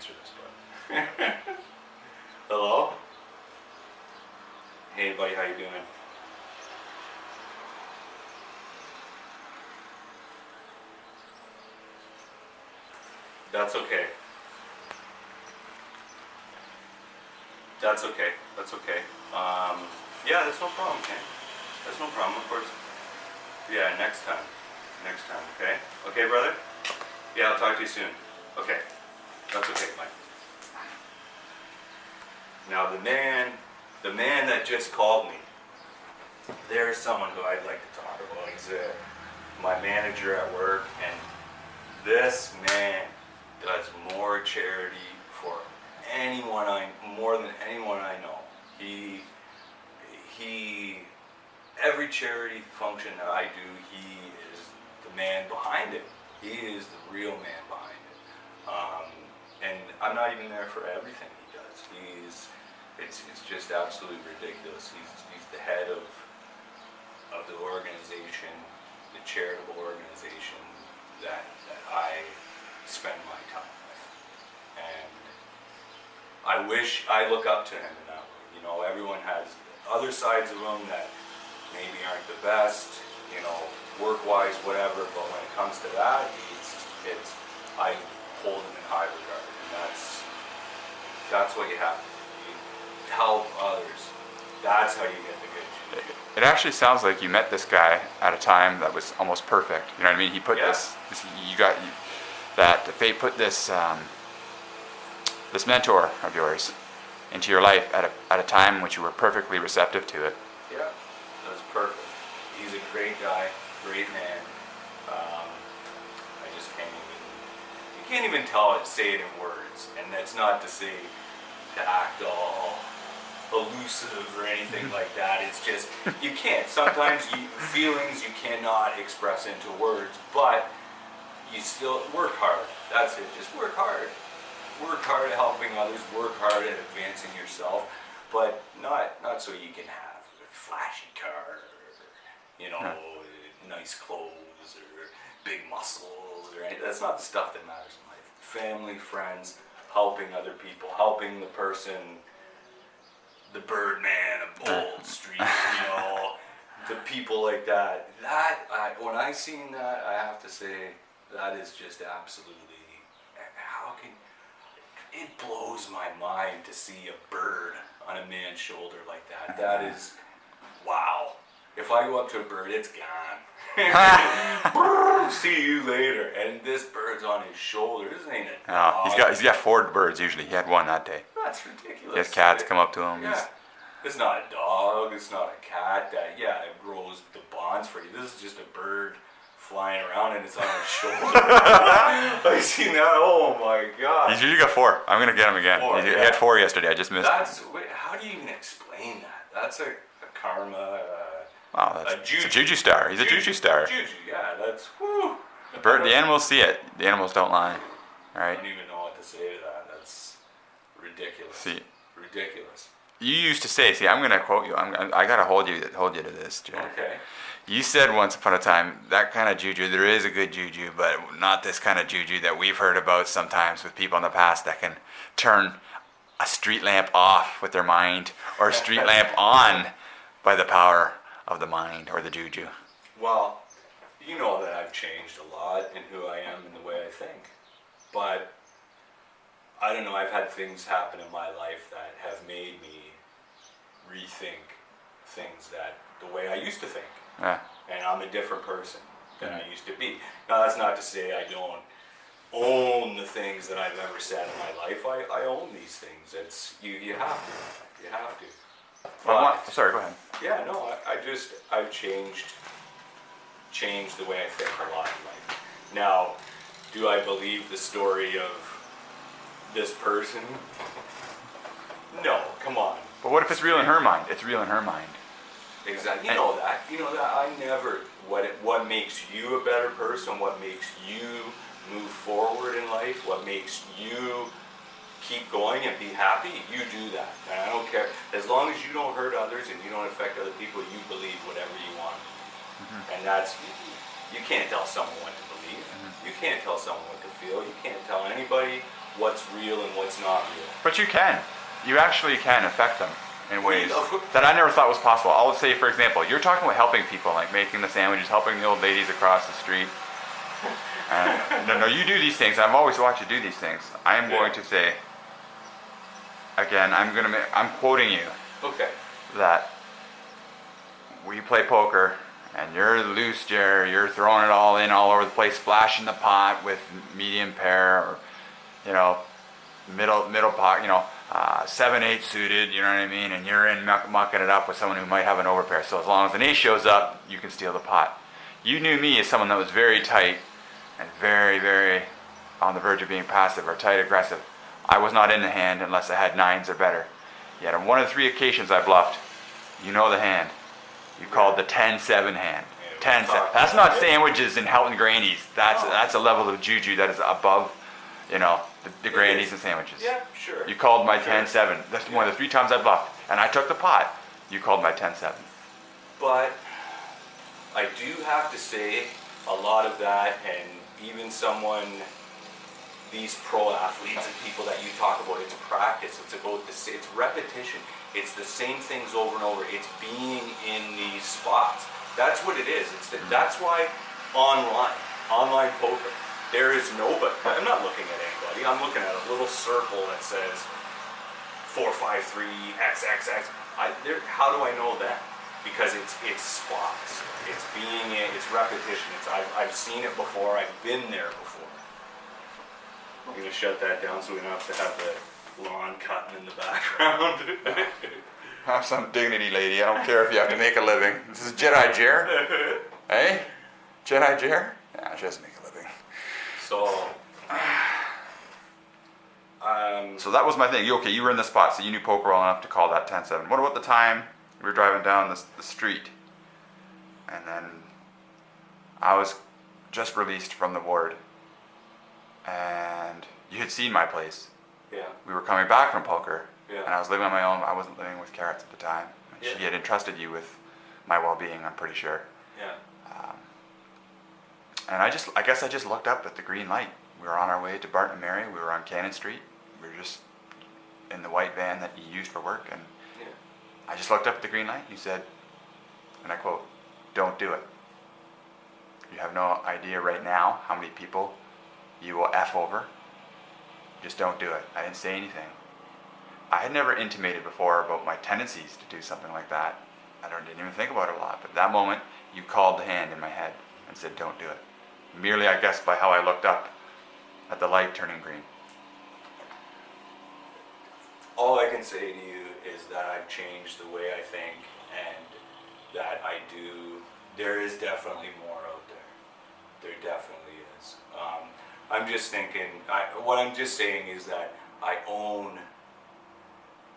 answer this, but hello? Hey buddy, how you doing? That's okay. That's okay. That's okay. Yeah, that's no problem, okay? That's no problem, of course. Yeah, next time. Next time, okay? Okay, brother? Yeah, I'll talk to you soon. Okay. That's okay, Mike. Now the man that just called me, there's someone who I'd like to talk about. He's my manager at work, and this man does more charity for more than anyone I know. He every charity function that I do, he is the man behind it. He is the real man behind it. And I'm not even there for everything he does. It's just absolutely ridiculous. He's the head of the organization, the charitable organization that I spend my time with. And I wish I look up to him in that way. You know, everyone has other sides of them that maybe aren't the best, you know, work-wise, whatever, but when it comes to that, I hold him in high regard, and that's what you have to do. You help others. That's how you get the good shit. It actually sounds like you met this guy at a time that was almost perfect. You know what I mean? He put that fate put this this mentor of yours into your life at a time in which you were perfectly receptive to it. Yeah, that's perfect. He's a great guy, great man. I just you can't even say it in words, and that's not to say to act all elusive or anything like that. It's just, you can't. Sometimes feelings you cannot express into words, but you still work hard. That's it. Just work hard. Work hard at helping others. Work hard at advancing yourself, but not so you can have a flashy car, or, you know, nice clothes or big muscles or anything. That's not the stuff that matters in life. Family, friends, helping other people, helping the person, the Birdman of Old Street, you know, the people like that. When I seen that, I have to say, that is just absolutely, it blows my mind to see a bird on a man's shoulder like that. That is, wow. If I go up to a bird, it's gone. See you later. And this bird's on his shoulder. This ain't a dog. He's got 4 birds usually. He had one that day. That's ridiculous. He has cats come up to him. Yeah. It's not a dog. It's not a cat. It grows the bonds for you. This is just a bird flying around and it's on his shoulder. I seen that. Oh my god. He's usually got 4. I'm gonna get him again. He had 4 yesterday. I just missed. How do you even explain that? That's a karma. Wow, it's a JuJuStar. He's a JuJuStar. Juju, yeah, that's whoo. The animals see it. The animals don't lie. All right. I don't even know what to say to that. That's ridiculous. See, ridiculous. You used to say, I'm going to quote you. I got to hold you to this, Jer. Okay. You said once upon a time, that kind of juju, there is a good juju, but not this kind of juju that we've heard about sometimes with people in the past that can turn a street lamp off with their mind or a street lamp on by the power of the mind or the juju. Well, you know that I've changed a lot in who I am and the way I think. But I don't know, I've had things happen in my life that have made me rethink things that the way I used to think. Yeah. And I'm a different person than I used to be. Now that's not to say I don't own the things that I've ever said in my life. I own these things. It's you have to. You have to. Sorry, go ahead. Yeah, no, I've changed the way I think a lot in life. Now, do I believe the story of this person? No, come on. But what if it's real in her mind? It's real in her mind. Exactly. You know that. I never. What makes you a better person? What makes you move forward in life? What makes you keep going and be happy? You do that. And I don't care. As long as you don't hurt others and you don't affect other people, you believe whatever you want. Mm-hmm. And that's, you can't tell someone what to believe. Mm-hmm. You can't tell someone what to feel. You can't tell anybody what's real and what's not real. But you can. You actually can affect them in ways Well, that I never thought was possible. I'll say, for example, you're talking about helping people, like making the sandwiches, helping the old ladies across the street. And, no, you do these things. I've always watched you do these things. I am going to say, again, I'm quoting you, Okay. that we play poker and you're loose, Jer, you're throwing it all in all over the place, splashing the pot with medium pair or, middle pot, 7-8 suited, you know what I mean? And you're in mucking it up with someone who might have an overpair. So as long as an ace shows up, you can steal the pot. You knew me as someone that was very tight and very, very on the verge of being passive or tight aggressive. I was not in the hand unless I had nines or better. Yet on one of the 3 occasions I bluffed, you know the hand. You called the 10-7 hand. 10-7. That's not sandwiches and Helton Grannies. That's a level of juju that is above, the Grannies and sandwiches. Yeah, sure. You called my 10-7. That's one of the 3 times I bluffed. And I took the pot. You called my 10-7. But I do have to say a lot of that, and even these pro athletes and people that you talk about, it's practice, it's about it's repetition, it's the same things over and over, it's being in these spots. That's what it is. That's why online poker, there is nobody. I'm not looking at anybody. I'm looking at a little circle that says 453 XXX. How do I know that? Because it's spots. It's being in. It's repetition. I've seen it before. I've been there before. I'm gonna shut that down so we don't have to have the lawn cutting in the background. Have some dignity, lady. I don't care if you have to make a living. This is Jedi Jer. Hey? Jedi Jer? Yeah, she doesn't make a living. So that was my thing. You were in the spot, so you knew poker well enough to call that 10-7. What about the time we were driving down the street, and then I was just released from the ward, and you had seen my place. Yeah. We were coming back from poker, Yeah. and I was living on my own. I wasn't living with Carrots at the time. And Yeah. She had entrusted you with my well-being, I'm pretty sure. Yeah. And I guess I just looked up at the green light. We were on our way to Barton and Mary. We were on Cannon Street. We were just in the white van that you used for work, and Yeah. I just looked up at the green light. You said, and I quote, "Don't do it. You have no idea right now how many people you will F over. Just don't do it." I didn't say anything. I had never intimated before about my tendencies to do something like that. Didn't even think about it a lot. But that moment, you called the hand in my head and said, "Don't do it." Merely, I guess, by how I looked up at the light turning green. All I can say to you is that I've changed the way I think, and that there is definitely more out there. There definitely is. I'm just thinking, what I'm just saying is that I own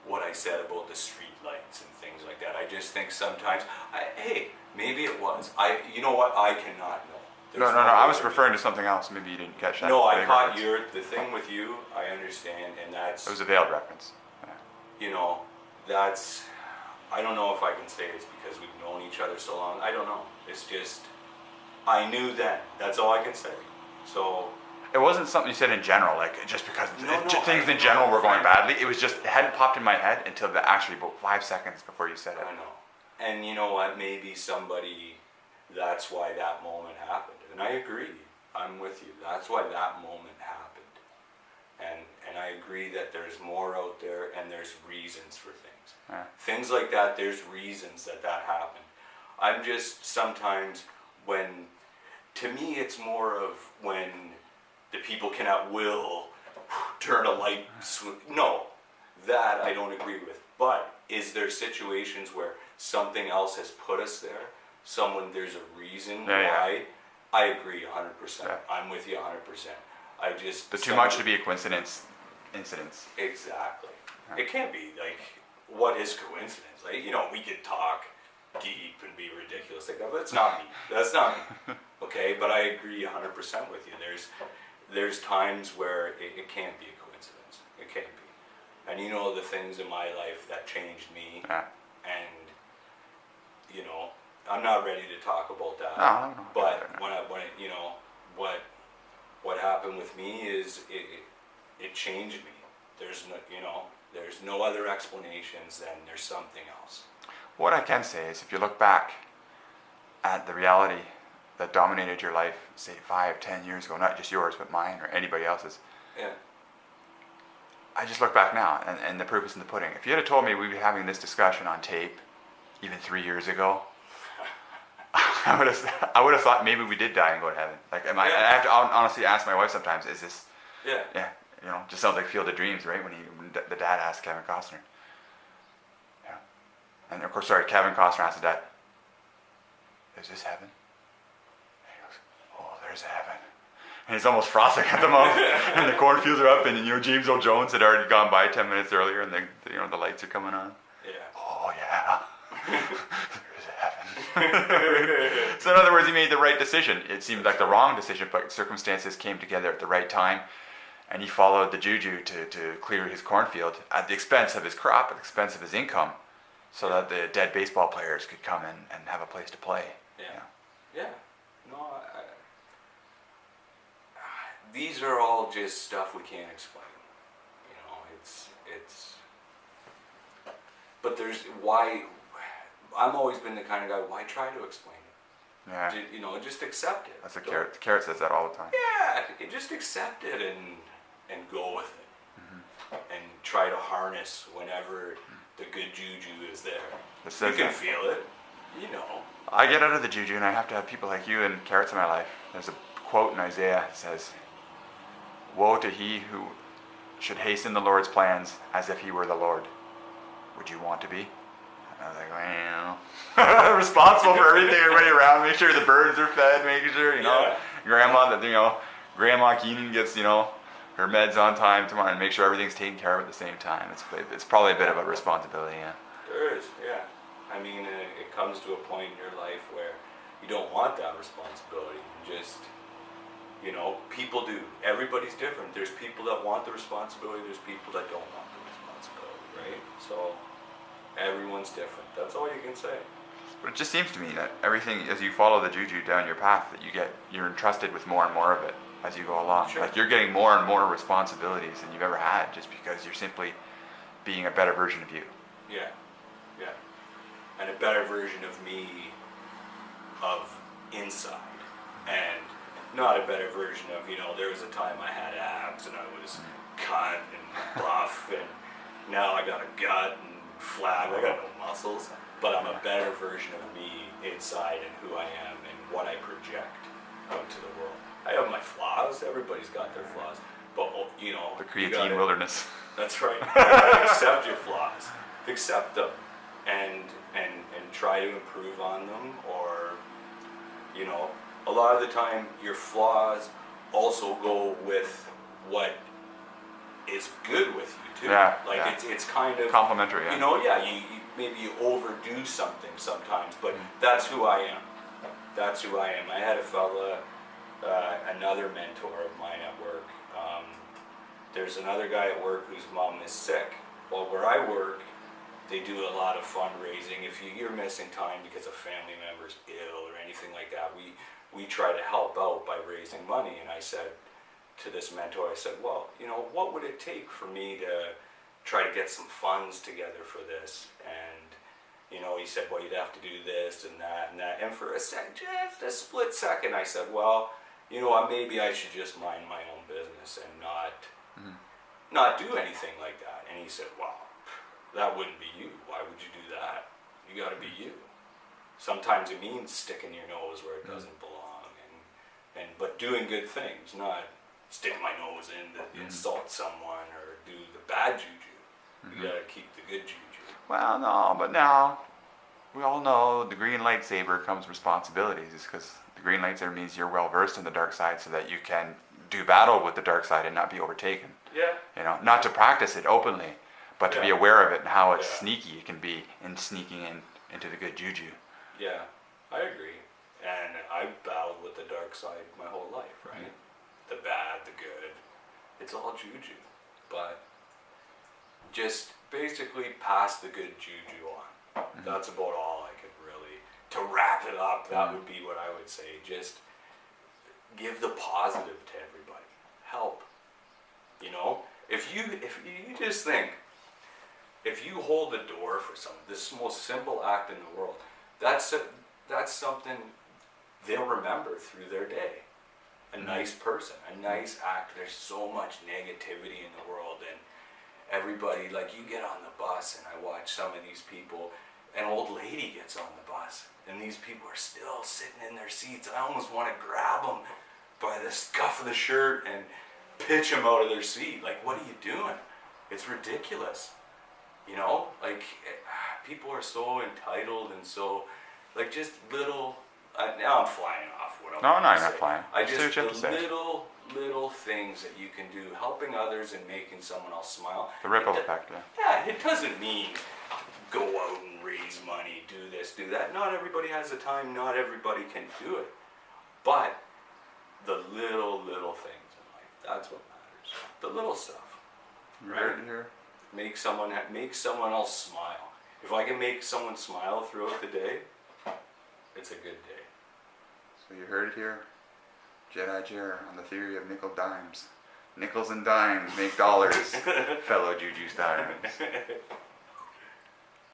what I said about the street lights and things like that. I just think sometimes, hey, maybe it was. You know what? I cannot know. No. I was referring to something else. Maybe you didn't catch that. No, I caught reference. the thing with you, I understand, and that's, It was a veiled reference. Yeah. I don't know if I can say it's because we've known each other so long. I don't know. It's just, I knew then. That's all I can say. So. It wasn't something you said in general, like just because No, things in general were going badly. It was just, it hadn't popped in my head until actually about 5 seconds before you said it. I know. And you know what? Maybe that's why that moment happened. And I agree. I'm with you. That's why that moment happened. And I agree that there's more out there, and there's reasons for things. Yeah. Things like that, there's reasons that happened. I'm just sometimes to me it's more of when the people can at will turn a light no, that I don't agree with. But is there situations where something else has put us there? There's a reason why? Yeah. I agree 100%. Yeah. I'm with you 100%. Too much to be a coincidence incidents. Exactly. Yeah. It can't be like, what is coincidence? Like, we could talk deep and be ridiculous like that, but it's not me. That's not me. Okay, but I agree 100% with you. There's times where it can't be a coincidence. It can't be. And the things in my life that changed me, Yeah. and I'm not ready to talk about that. No. But what happened with me is it changed me. There's no, there's no other explanations than there's something else. What I can say is if you look back at the reality that dominated your life, say 5, 10 years ago, not just yours, but mine or anybody else's, Yeah. I just look back now, and the proof is in the pudding. If you had told me we'd be having this discussion on tape even 3 years ago, I would have thought maybe we did die and go to heaven. Like, I have to honestly ask my wife sometimes, is this, Yeah. just sounds like Field of Dreams, right? When the dad asked Kevin Costner. Yeah. And of course, Kevin Costner asked the dad, is this heaven? And he goes, oh, there's a heaven. And he's almost frothing at the mouth, and the cornfields are up, and James Earl Jones had already gone by 10 minutes earlier, and the lights are coming on. Yeah. Oh yeah, there's a heaven. So in other words, he made the right decision. It seemed like the wrong decision, but circumstances came together at the right time, and he followed the juju to clear his cornfield at the expense of his crop, at the expense of his income, so that the dead baseball players could come and have a place to play. Yeah. No, these are all just stuff we can't explain. It's. But why? I've always been the kind of guy. Why try to explain it? Yeah. Just accept it. That's a carrot. The carrot says that all the time. Yeah, just accept it and go with it, and try to harness whenever the good juju is there. You can feel it. I get out of the juju, and I have to have people like you and carrots in my life. There's a quote in Isaiah that says, "Woe to he who should hasten the Lord's plans as if he were the Lord. Would you want to be?" And I was like, well, responsible for everything, everybody around, make sure the birds are fed, making sure, Grandma Keenan gets, her meds on time tomorrow, and make sure everything's taken care of at the same time. It's probably a bit of a responsibility, yeah. There is, yeah. I mean, it comes to a point in your life where you don't want that responsibility. Just, people do. Everybody's different. There's people that want the responsibility. There's people that don't want the responsibility, right? So everyone's different. That's all you can say. But it just seems to me that everything, as you follow the juju down your path, that you're entrusted with more and more of it as you go along. Sure. Like you're getting more and more responsibilities than you've ever had, just because you're simply being a better version of you. Yeah. And a better version of me of inside. And not a better version of, there was a time I had abs and I was cut and buff, and now I got a gut and flat. I got no muscles. But I'm a better version of me inside and who I am and what I project out to the world. I have my flaws. Everybody's got their flaws. But, The creatine wilderness. That's right. Accept your flaws. Accept them and try to improve on them, or, a lot of the time your flaws also go with what is good with you too. Yeah, It's kind of complementary. Yeah. You maybe you overdo something sometimes, but that's who I am. That's who I am. I had a fella, another mentor of mine at work. There's another guy at work whose mom is sick. Well, where I work, they do a lot of fundraising. If you're missing time because a family member's ill or anything like that, we try to help out by raising money. And I said to this mentor, I said, well, what would it take for me to try to get some funds together for this? And, he said, well, you'd have to do this and that and that. And for just a split second, I said, well, maybe I should just mind my own business and not do anything like that. And he said, well, that wouldn't be you. Why would you do that? You got to be you. Sometimes it means sticking your nose where it doesn't belong, but doing good things, not stick my nose in to insult someone or do the bad juju. You got to keep the good juju. Well, no, but now we all know the green lightsaber comes responsibilities. It's because the green lightsaber means you're well versed in the dark side, so that you can do battle with the dark side and not be overtaken. Yeah. Not to practice it openly, but to be aware of it and how it's Yeah. sneaky it can be in sneaking into the good juju. Yeah, I agree. And I've battled with the dark side my whole life, right? The bad, the good. It's all juju. But just basically pass the good juju on. That's about all I could really, to wrap it up, that would be what I would say. Just give the positive to everybody. Help. If you just think, if you hold the door for someone, this most simple act in the world, that's something they'll remember through their day. A nice person, a nice act. There's so much negativity in the world, and everybody, like, you get on the bus and I watch some of these people, an old lady gets on the bus and these people are still sitting in their seats, and I almost want to grab them by the scuff of the shirt and pitch them out of their seat. Like, what are you doing? It's ridiculous. You know, like, people are so entitled and so, like, just little, now I'm flying off what I'm No, gonna you're not say. flying. I Just just, do what you have to the say. little things that you can do, helping others and making someone else smile. The ripple It effect, yeah. Yeah, it doesn't mean go out and raise money, do this, do that. Not everybody has the time, not everybody can do it. But the little things in life, that's what matters. The little stuff. You Right. heard it here. Make someone else smile. If I can make someone smile throughout the day, it's a good day. So you heard it here. Jedi Jer on the theory of nickel dimes. Nickels and dimes make dollars, fellow JuJuStars.